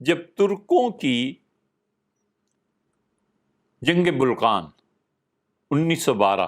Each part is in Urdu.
جب ترکوں کی جنگ بلقان 1912،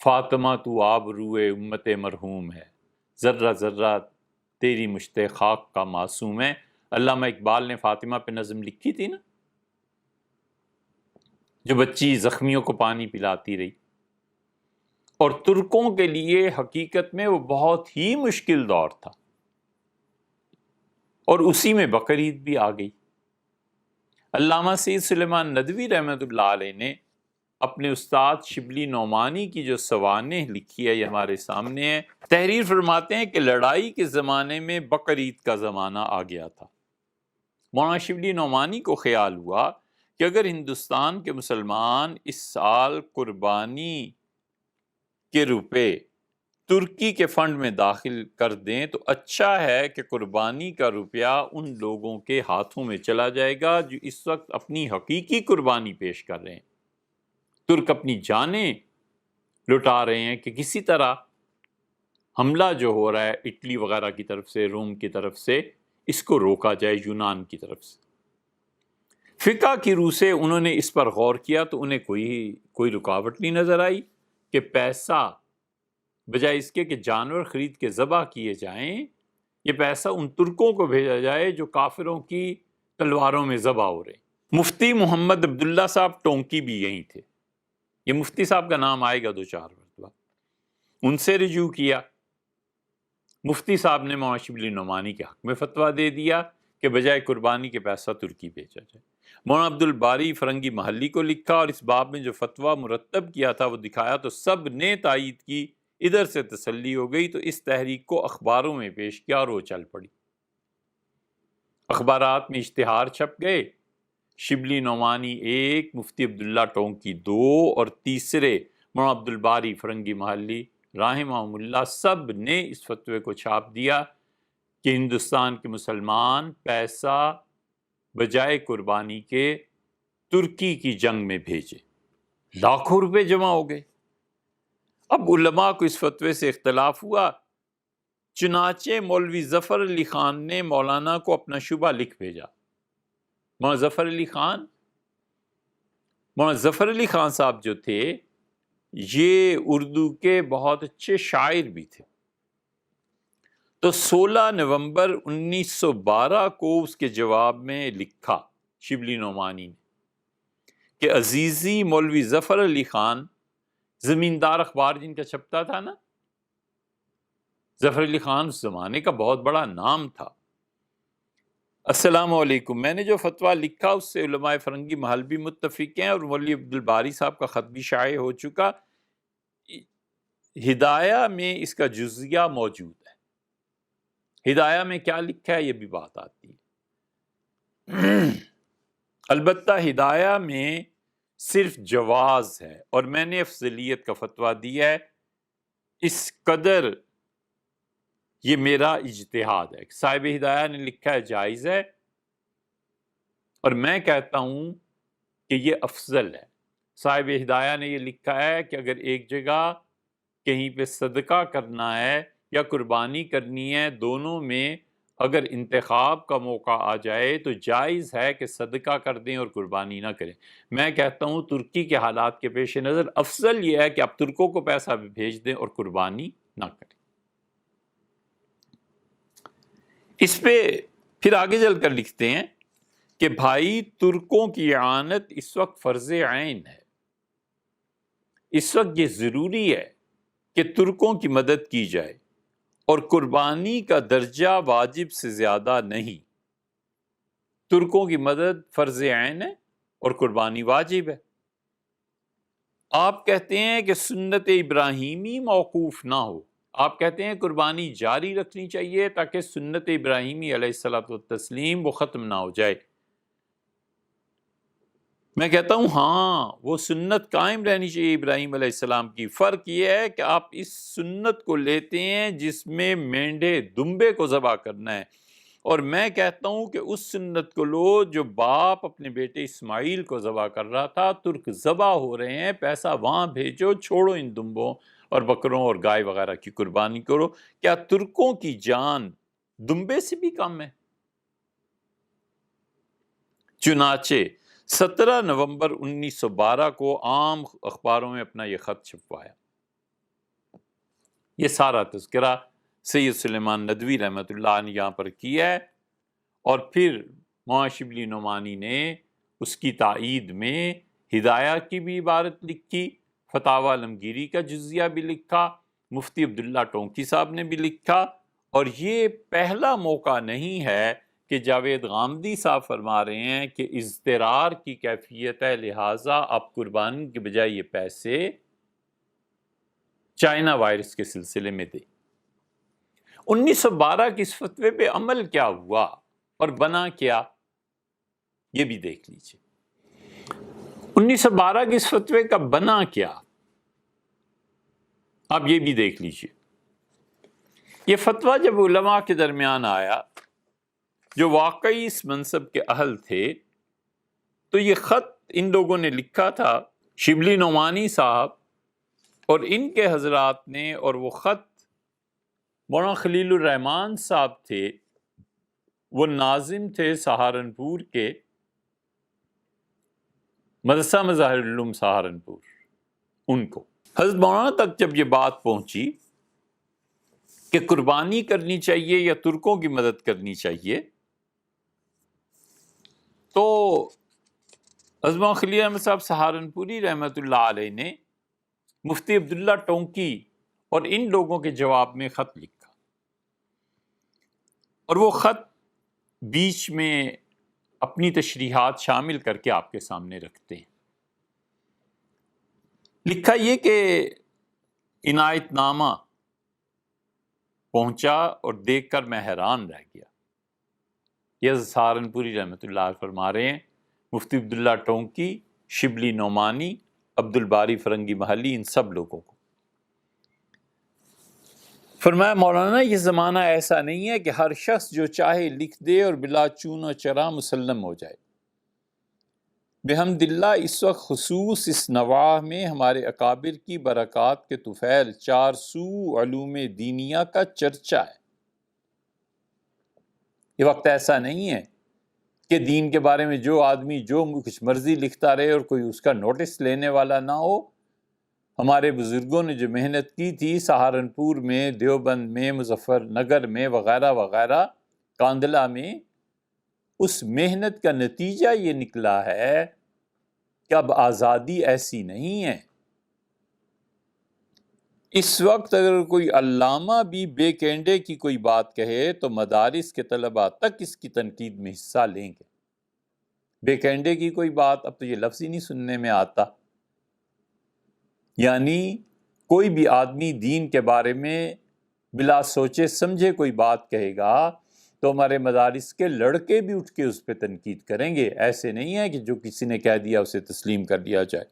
فاطمہ تو آبروئے امت مرحوم ہے، ذرہ ذرہ تیری مشت خاک کا معصوم ہے، علامہ اقبال نے فاطمہ پہ نظم لکھی تھی نا، جو بچی زخمیوں کو پانی پلاتی رہی۔ اور ترکوں کے لیے حقیقت میں وہ بہت ہی مشکل دور تھا، اور اسی میں بقرعید بھی آ گئی۔ علامہ سید سلیمان ندوی رحمۃ اللہ علیہ نے اپنے استاد شبلی نعمانی کی جو سوانح لکھی ہے، یہ ہمارے سامنے ہے۔ تحریر فرماتے ہیں کہ لڑائی کے زمانے میں بقرعید کا زمانہ آ گیا تھا۔ مولانا شبلی نعمانی کو خیال ہوا کہ اگر ہندوستان کے مسلمان اس سال قربانی کے روپے ترکی کے فنڈ میں داخل کر دیں تو اچھا ہے کہ قربانی کا روپیہ ان لوگوں کے ہاتھوں میں چلا جائے گا جو اس وقت اپنی حقیقی قربانی پیش کر رہے ہیں۔ ترک اپنی جانیں لٹا رہے ہیں کہ کسی طرح حملہ جو ہو رہا ہے اٹلی وغیرہ کی طرف سے، روم کی طرف سے، اس کو روکا جائے، یونان کی طرف سے۔ فقہ کی روح سے انہوں نے اس پر غور کیا تو انہیں کوئی رکاوٹ نہیں نظر آئی کہ پیسہ بجائے اس کے کہ جانور خرید کے ذبح کیے جائیں، یہ پیسہ ان ترکوں کو بھیجا جائے جو کافروں کی تلواروں میں ذبح ہو رہے ہیں۔ مفتی محمد عبداللہ صاحب ٹونکی بھی یہیں تھے، یہ مفتی صاحب کا نام آئے گا 2-4 مرتبہ۔ ان سے رجوع کیا، مفتی صاحب نے مولانا شبلی نعمانی کے حق میں فتویٰ دے دیا کہ بجائے قربانی کے پیسہ ترکی بھیجا جائے۔ مولانا عبد الباری فرنگی محلی کو لکھا اور اس باب میں جو فتویٰ مرتب کیا تھا وہ دکھایا تو سب نے تائید کی، ادھر سے تسلی ہو گئی تو اس تحریک کو اخباروں میں پیش کیا اور وہ چل پڑی۔ اخبارات میں اشتہار چھپ گئے، شبلی نعمانی 1، مفتی عبداللہ ٹونکی 2، اور تیسرے مولانا عبد الباری فرنگی محلی رحمہم اللہ سب نے اس فتوے کو چھاپ دیا کہ ہندوستان کے مسلمان پیسہ بجائے قربانی کے ترکی کی جنگ میں بھیجے۔ لاکھوں روپے جمع ہو گئے۔ اب علماء کو اس فتوے سے اختلاف ہوا، چنانچہ مولوی ظفر علی خان نے مولانا کو اپنا شبہ لکھ بھیجا۔ مولانا ظفر علی خان صاحب جو تھے یہ اردو کے بہت اچھے شاعر بھی تھے، تو 16 نومبر 1912 کو اس کے جواب میں لکھا شبلی نعمانی نے کہ عزیزی مولوی ظفر علی خان، زمیندار اخبار جن کا چھپتا تھا نا، ظفر علی خان اس زمانے کا بہت بڑا نام تھا۔ السلام علیکم، میں نے جو فتویٰ لکھا اس سے علماء فرنگی محل بھی متفق ہیں اور مولوی عبد الباری صاحب کا خط بھی شائع ہو چکا۔ ہدایہ میں اس کا جزیہ موجود ہے، ہدایہ میں کیا لکھا ہے یہ بھی بات آتی ہے۔ البتہ ہدایہ میں صرف جواز ہے اور میں نے افضلیت کا فتویٰ دیا ہے، اس قدر یہ میرا اجتہاد ہے۔ صاحب ہدایہ نے لکھا ہے جائز ہے، اور میں کہتا ہوں کہ یہ افضل ہے۔ صاحب ہدایہ نے یہ لکھا ہے کہ اگر ایک جگہ کہیں پہ صدقہ کرنا ہے یا قربانی کرنی ہے، دونوں میں اگر انتخاب کا موقع آ جائے تو جائز ہے کہ صدقہ کر دیں اور قربانی نہ کریں۔ میں کہتا ہوں ترکی کے حالات کے پیش نظر افضل یہ ہے کہ آپ ترکوں کو پیسہ بھی بھیج دیں اور قربانی نہ کریں۔ اس پہ پھر آگے چل کر لکھتے ہیں کہ بھائی ترکوں کی اعانت اس وقت فرض عین ہے، اس وقت یہ ضروری ہے کہ ترکوں کی مدد کی جائے، اور قربانی کا درجہ واجب سے زیادہ نہیں۔ ترکوں کی مدد فرض عین ہے اور قربانی واجب ہے۔ آپ کہتے ہیں کہ سنت ابراہیمی موقوف نہ ہو، آپ کہتے ہیں قربانی جاری رکھنی چاہیے تاکہ سنت ابراہیمی علیہ الصلوۃ والتسلیم وہ ختم نہ ہو جائے۔ میں کہتا ہوں ہاں، وہ سنت قائم رہنی چاہیے ابراہیم علیہ السلام کی۔ فرق یہ ہے کہ آپ اس سنت کو لیتے ہیں جس میں مینڈے دمبے کو ذبح کرنا ہے، اور میں کہتا ہوں کہ اس سنت کو لو جو باپ اپنے بیٹے اسماعیل کو ذبح کر رہا تھا۔ ترک ذبح ہو رہے ہیں، پیسہ وہاں بھیجو، چھوڑو ان دمبوں اور بکروں اور گائے وغیرہ کی قربانی کرو۔ کیا ترکوں کی جان دمبے سے بھی کم ہے؟ چنانچہ 17 نومبر 1912 کو عام اخباروں میں اپنا یہ خط چھپوایا۔ یہ سارا تذکرہ سید سلیمان ندوی رحمۃ اللہ نے یہاں پر کیا ہے، اور پھر مولانا شبلی نعمانی نے اس کی تائید میں ہدایہ کی بھی عبارت لکھی، فتاوی عالمگیری کا جزیہ بھی لکھا، مفتی عبداللہ ٹونکی صاحب نے بھی لکھا۔ اور یہ پہلا موقع نہیں ہے کہ جاوید غامدی صاحب فرما رہے ہیں کہ اضطرار کی کیفیت ہے، لہٰذا آپ قربانی کے بجائے یہ پیسے چائنا وائرس کے سلسلے میں دیں۔ 1912 کے اس فتوے پہ عمل کیا ہوا اور بنا کیا، یہ بھی دیکھ لیجیے۔ 1912 کے اس فتوے کا بنا کیا، آپ یہ بھی دیکھ لیجیے۔ یہ فتویٰ جب علماء کے درمیان آیا جو واقعی اس منصب کے اہل تھے، تو یہ خط ان لوگوں نے لکھا تھا، شبلی نعمانی صاحب اور ان کے حضرات نے، اور وہ خط مولانا خلیل الرحمان صاحب تھے، وہ ناظم تھے سہارنپور کے مدرسہ مظاہر العلوم سہارنپور، ان کو حضرت مولانا تک جب یہ بات پہنچی کہ قربانی کرنی چاہیے یا ترکوں کی مدد کرنی چاہیے، تو حضرت مولانا خلیل احمد صاحب سہارنپوری رحمۃ اللہ علیہ نے مفتی عبداللہ ٹونکی اور ان لوگوں کے جواب میں خط لکھا، اور وہ خط بیچ میں اپنی تشریحات شامل کر کے آپ کے سامنے رکھتے ہیں۔ لکھا یہ کہ عنایت نامہ پہنچا اور دیکھ کر میں حیران رہ گیا۔ یہ سہارنپوری رحمۃ اللہ علیہ فرما رہے ہیں، مفتی عبداللہ ٹونکی، شبلی نعمانی، عبد الباری فرنگی محلی، ان سب لوگوں کو فرمایا، مولانا یہ زمانہ ایسا نہیں ہے کہ ہر شخص جو چاہے لکھ دے اور بلا چون و چرا مسلم ہو جائے۔ بحمد اللہ اس وقت خصوص اس نواح میں ہمارے اکابر کی برکات کے طفیل 400 علوم دینیہ کا چرچا ہے۔ یہ وقت ایسا نہیں ہے کہ دین کے بارے میں جو آدمی جو کچھ مرضی لکھتا رہے اور کوئی اس کا نوٹس لینے والا نہ ہو۔ ہمارے بزرگوں نے جو محنت کی تھی سہارنپور میں، دیوبند میں، مظفر نگر میں، وغیرہ وغیرہ، کاندلہ میں، اس محنت کا نتیجہ یہ نکلا ہے کہ اب آزادی ایسی نہیں ہے۔ اس وقت اگر کوئی علامہ بھی بے کینڈے کی کوئی بات کہے تو مدارس کے طلباء تک اس کی تنقید میں حصہ لیں گے۔ بے کینڈے کی کوئی بات، اب تو یہ لفظ ہی نہیں سننے میں آتا، یعنی کوئی بھی آدمی دین کے بارے میں بلا سوچے سمجھے کوئی بات کہے گا تو ہمارے مدارس کے لڑکے بھی اٹھ کے اس پہ تنقید کریں گے۔ ایسے نہیں ہے کہ جو کسی نے کہہ دیا اسے تسلیم کر لیا جائے۔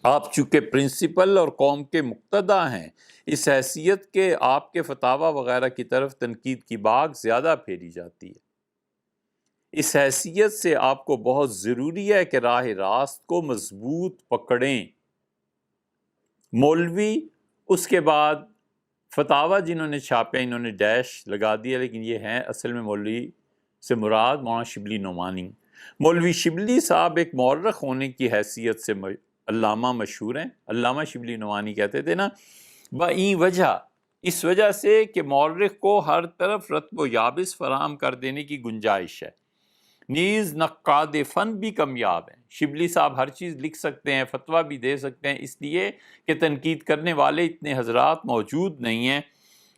آپ چونکہ پرنسپل اور قوم کے مقتدی ہیں، اس حیثیت کے آپ کے فتاوی وغیرہ کی طرف تنقید کی باغ زیادہ پھیری جاتی ہے۔ اس حیثیت سے آپ کو بہت ضروری ہے کہ راہ راست کو مضبوط پکڑیں۔ مولوی، اس کے بعد فتاوی جنہوں نے چھاپے انہوں نے ڈیش لگا دیا، لیکن یہ ہیں اصل میں مولوی سے مراد مولانا شبلی نعمانی۔ مولوی شبلی صاحب ایک مورخ ہونے کی حیثیت سے علامہ مشہور ہیں۔ علامہ شبلی نعمانی کہتے تھے نا، بَإِن وجہ، اس وجہ سے کہ مورخ کو ہر طرف رطب و یابس فراہم کر دینے کی گنجائش ہے، نیز نقاد فن بھی کمیاب ہیں۔ شبلی صاحب ہر چیز لکھ سکتے ہیں، فتویٰ بھی دے سکتے ہیں، اس لیے کہ تنقید کرنے والے اتنے حضرات موجود نہیں ہیں،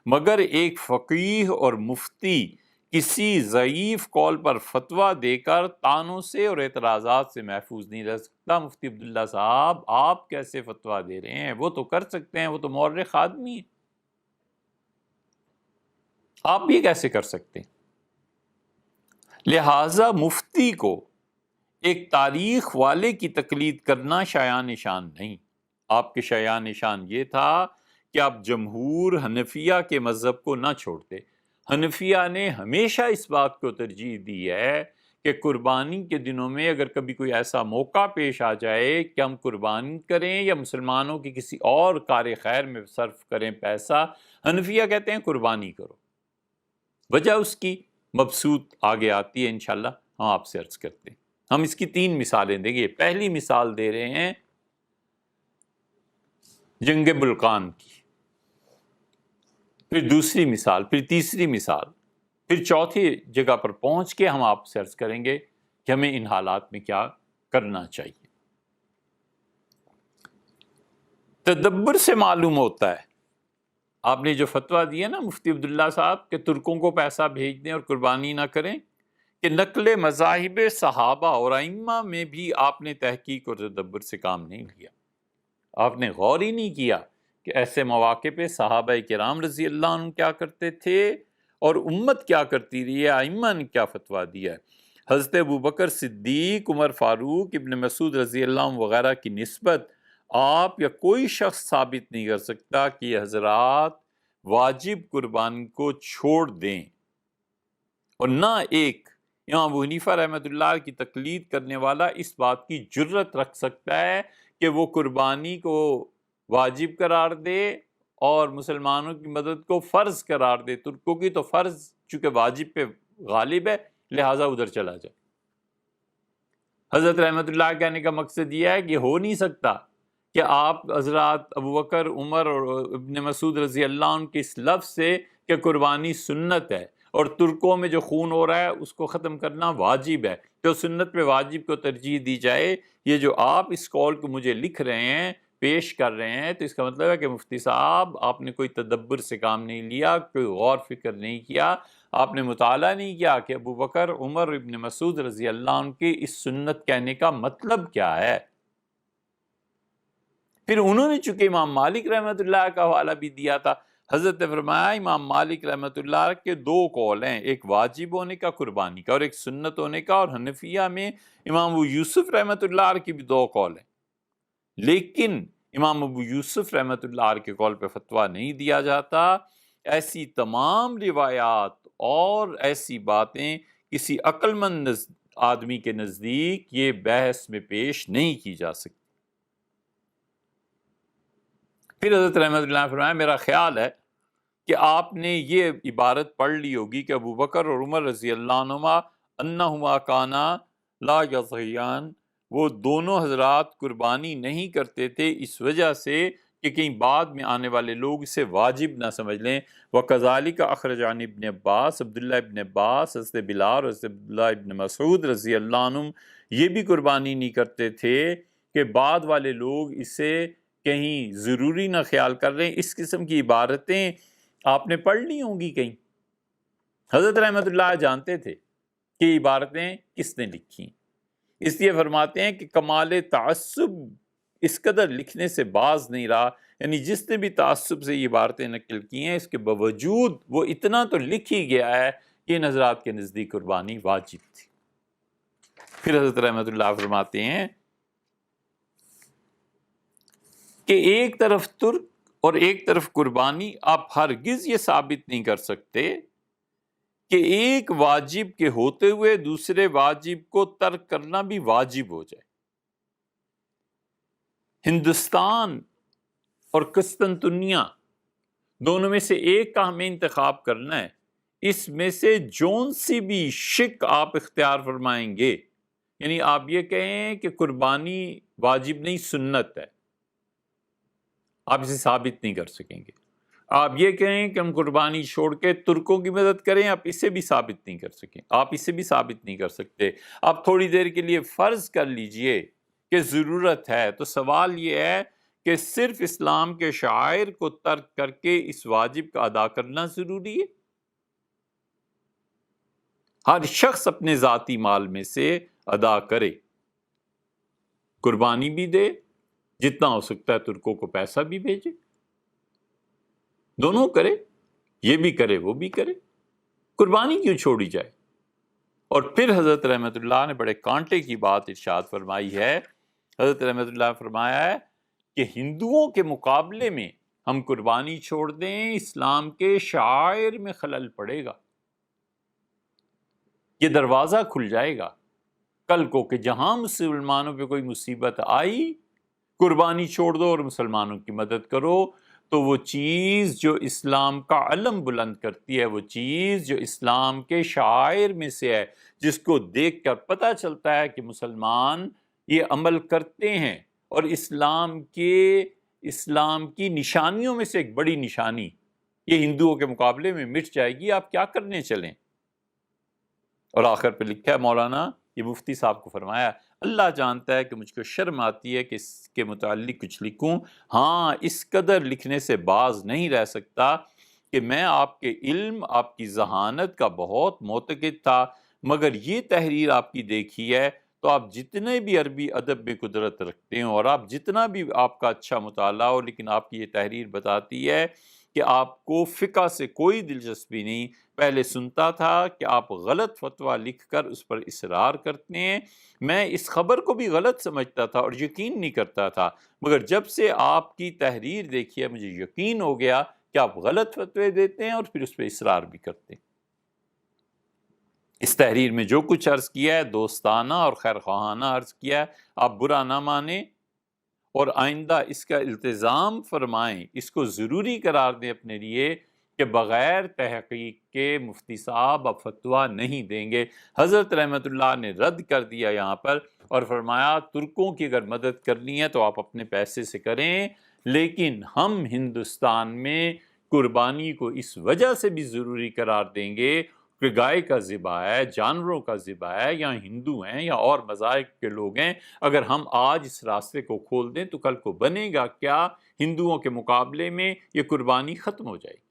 مگر ایک فقیہ اور مفتی کسی ضعیف قول پر فتویٰ دے کر طعنوں سے اور اعتراضات سے محفوظ نہیں رہ سکتا۔ مفتی عبداللہ صاحب آپ کیسے فتویٰ دے رہے ہیں؟ وہ تو کر سکتے ہیں، وہ تو مورخ آدمی ہے، آپ بھی کیسے کر سکتے ہیں؟ لہٰذا مفتی کو ایک تاریخ والے کی تقلید کرنا شایان نشان نہیں۔ آپ کے شایان نشان یہ تھا کہ آپ جمہور حنفیہ کے مذہب کو نہ چھوڑتے۔ حنفیہ نے ہمیشہ اس بات کو ترجیح دی ہے کہ قربانی کے دنوں میں اگر کبھی کوئی ایسا موقع پیش آ جائے کہ ہم قربانی کریں یا مسلمانوں کی کسی اور کار خیر میں صرف کریں پیسہ، حنفیہ کہتے ہیں قربانی کرو۔ وجہ اس کی مبسوط آگے آتی ہے انشاءاللہ، ہم آپ سے عرض کرتے ہیں۔ ہم اس کی 3 مثالیں دیں گے۔ پہلی مثال دے رہے ہیں جنگ بلقان کی، پھر دوسری مثال، پھر تیسری مثال، پھر چوتھی جگہ پر پہنچ کے ہم آپ سے عرض کریں گے کہ ہمیں ان حالات میں کیا کرنا چاہیے۔ تدبر سے معلوم ہوتا ہے، آپ نے جو فتویٰ دیا نا مفتی عبداللہ صاحب کہ ترکوں کو پیسہ بھیج دیں اور قربانی نہ کریں، کہ نقل مذاہب صحابہ اور ائمہ میں بھی آپ نے تحقیق اور تدبر سے کام نہیں لیا۔ آپ نے غور ہی نہیں کیا کہ ایسے مواقع پہ صحابہ کرام رضی اللہ عنہ کیا کرتے تھے اور امت کیا کرتی رہی ہے، ائمہ نے کیا فتویٰ دیا ہے۔ حضرت ابوبکر صدیق، عمر فاروق، ابن مسعود رضی اللہ عنہ وغیرہ کی نسبت آپ یا کوئی شخص ثابت نہیں کر سکتا کہ یہ حضرات واجب قربانی کو چھوڑ دیں، اور نہ ایک امام ابو حنیفہ رحمۃ اللہ کی تقلید کرنے والا اس بات کی جرت رکھ سکتا ہے کہ وہ قربانی کو واجب قرار دے اور مسلمانوں کی مدد کو فرض قرار دے۔ ترکوں کی تو فرض چونکہ واجب پہ غالب ہے، لہٰذا ادھر چلا جائے۔ حضرت رحمۃ اللہ کہنے کا مقصد یہ ہے کہ ہو نہیں سکتا کہ آپ حضرات ابوبکر، عمر اور ابن مسعود رضی اللہ عنہ کے اس لفظ سے کہ قربانی سنت ہے اور ترکوں میں جو خون ہو رہا ہے اس کو ختم کرنا واجب ہے، تو سنت پہ واجب کو ترجیح دی جائے۔ یہ جو آپ اس قول کو مجھے لکھ رہے ہیں، پیش کر رہے ہیں، تو اس کا مطلب ہے کہ مفتی صاحب آپ نے کوئی تدبر سے کام نہیں لیا، کوئی غور فکر نہیں کیا، آپ نے مطالعہ نہیں کیا کہ ابوبکر، عمر، ابن مسعود رضی اللہ عنہ کی اس سنت کہنے کا مطلب کیا ہے۔ پھر انہوں نے چونکہ امام مالک رحمۃ اللہ کا حوالہ بھی دیا تھا، حضرت نے فرمایا امام مالک رحمۃ اللہ کے 2 قول ہیں، ایک واجب ہونے کا قربانی کا اور ایک سنت ہونے کا، اور حنفیہ میں امام ابو یوسف رحمۃ اللہ کی بھی 2 قول ہیں، لیکن امام ابو یوسف رحمۃ اللہ کے قول پہ فتویٰ نہیں دیا جاتا۔ ایسی تمام روایات اور ایسی باتیں کسی عقل مند آدمی کے نزدیک یہ بحث میں پیش نہیں کی جا سکتی۔ پھر حضرت رحمۃ اللہ نے فرمایا میرا خیال ہے کہ آپ نے یہ عبارت پڑھ لی ہوگی کہ ابوبکر اور عمر رضی اللہ عنہما انہما کانا لا یضحیان، وہ دونوں حضرات قربانی نہیں کرتے تھے اس وجہ سے کہ کہیں بعد میں آنے والے لوگ اسے واجب نہ سمجھ لیں۔ وَكَذَلِكَ أَخْرَجَ عَنِ ابن عباس، عبداللہ ابن عباس، حضرت بلال، حضرت عبداللہ ابن مسعود رضی اللہ عنہم یہ بھی قربانی نہیں کرتے تھے کہ بعد والے لوگ اسے کہیں ضروری نہ خیال کر رہے ہیں۔ اس قسم کی عبارتیں آپ نے پڑھ لی ہوں گی کہیں۔ حضرت رحمۃ اللہ جانتے تھے کہ یہ عبارتیں کس نے لکھی، اس لیے فرماتے ہیں کہ کمال تعصب اس قدر لکھنے سے باز نہیں رہا، یعنی جس نے بھی تعصب سے یہ عبارتیں نقل کی ہیں اس کے باوجود وہ اتنا تو لکھ ہی گیا ہے کہ ان حضرات کے نزدیک قربانی واجب تھی۔ پھر حضرت رحمۃ اللہ فرماتے ہیں کہ ایک طرف ترک اور ایک طرف قربانی، آپ ہرگز یہ ثابت نہیں کر سکتے کہ ایک واجب کے ہوتے ہوئے دوسرے واجب کو ترک کرنا بھی واجب ہو جائے۔ ہندوستان اور قسطنطنیہ دونوں میں سے ایک کا ہمیں انتخاب کرنا ہے، اس میں سے جون سی بھی شک آپ اختیار فرمائیں گے، یعنی آپ یہ کہیں کہ قربانی واجب نہیں سنت ہے، آپ اسے ثابت نہیں کر سکیں گے۔ آپ یہ کہیں کہ ہم قربانی چھوڑ کے ترکوں کی مدد کریں، آپ اسے بھی ثابت نہیں کر سکیں، آپ اسے بھی ثابت نہیں کر سکتے۔ آپ تھوڑی دیر کے لیے فرض کر لیجئے کہ ضرورت ہے، تو سوال یہ ہے کہ صرف اسلام کے شعائر کو ترک کر کے اس واجب کا ادا کرنا ضروری ہے؟ ہر شخص اپنے ذاتی مال میں سے ادا کرے، قربانی بھی دے، جتنا ہو سکتا ہے ترکوں کو پیسہ بھی بھیجے، دونوں کرے، یہ بھی کرے وہ بھی کرے، قربانی کیوں چھوڑی جائے؟ اور پھر حضرت رحمۃ اللہ نے بڑے کانٹے کی بات ارشاد فرمائی ہے۔ حضرت رحمۃ اللہ نے فرمایا ہے کہ ہندوؤں کے مقابلے میں ہم قربانی چھوڑ دیں، اسلام کے شعائر میں خلل پڑے گا، یہ دروازہ کھل جائے گا کل کو کہ جہاں مسلمانوں پہ کوئی مصیبت آئی قربانی چھوڑ دو اور مسلمانوں کی مدد کرو، تو وہ چیز جو اسلام کا علم بلند کرتی ہے، وہ چیز جو اسلام کے شعائر میں سے ہے، جس کو دیکھ کر پتہ چلتا ہے کہ مسلمان یہ عمل کرتے ہیں، اور اسلام کی نشانیوں میں سے ایک بڑی نشانی یہ ہندوؤں کے مقابلے میں مٹ جائے گی، آپ کیا کرنے چلیں؟ اور آخر پہ لکھا ہے مولانا، یہ مفتی صاحب کو فرمایا، اللہ جانتا ہے کہ مجھ کو شرم آتی ہے کہ اس کے متعلق کچھ لکھوں، ہاں اس قدر لکھنے سے باز نہیں رہ سکتا کہ میں آپ کے علم، آپ کی ذہانت کا بہت معتقد تھا، مگر یہ تحریر آپ کی دیکھی ہے تو آپ جتنے بھی عربی ادب میں قدرت رکھتے ہو، اور آپ جتنا بھی آپ کا اچھا مطالعہ ہو، لیکن آپ کی یہ تحریر بتاتی ہے کہ آپ کو فقہ سے کوئی دلچسپی نہیں۔ پہلے سنتا تھا کہ آپ غلط فتویٰ لکھ کر اس پر اصرار کرتے ہیں، میں اس خبر کو بھی غلط سمجھتا تھا اور یقین نہیں کرتا تھا، مگر جب سے آپ کی تحریر دیکھی ہے مجھے یقین ہو گیا کہ آپ غلط فتوے دیتے ہیں اور پھر اس پہ اصرار بھی کرتے ہیں۔ اس تحریر میں جو کچھ عرض کیا ہے دوستانہ اور خیر خواہانہ عرض کیا ہے، آپ برا نہ مانیں اور آئندہ اس کا التزام فرمائیں، اس کو ضروری قرار دیں اپنے لیے کہ بغیر تحقیق کے مفتی صاحب اب فتویٰ نہیں دیں گے۔ حضرت رحمت اللہ نے رد کر دیا یہاں پر اور فرمایا ترکوں کی اگر مدد کرنی ہے تو آپ اپنے پیسے سے کریں، لیکن ہم ہندوستان میں قربانی کو اس وجہ سے بھی ضروری قرار دیں گے کہ گائے کا ذبح ہے، جانوروں کا ذبح ہے، یا ہندو ہیں یا اور مذاہب کے لوگ ہیں، اگر ہم آج اس راستے کو کھول دیں تو کل کو بنے گا کیا؟ ہندوؤں کے مقابلے میں یہ قربانی ختم ہو جائے گی۔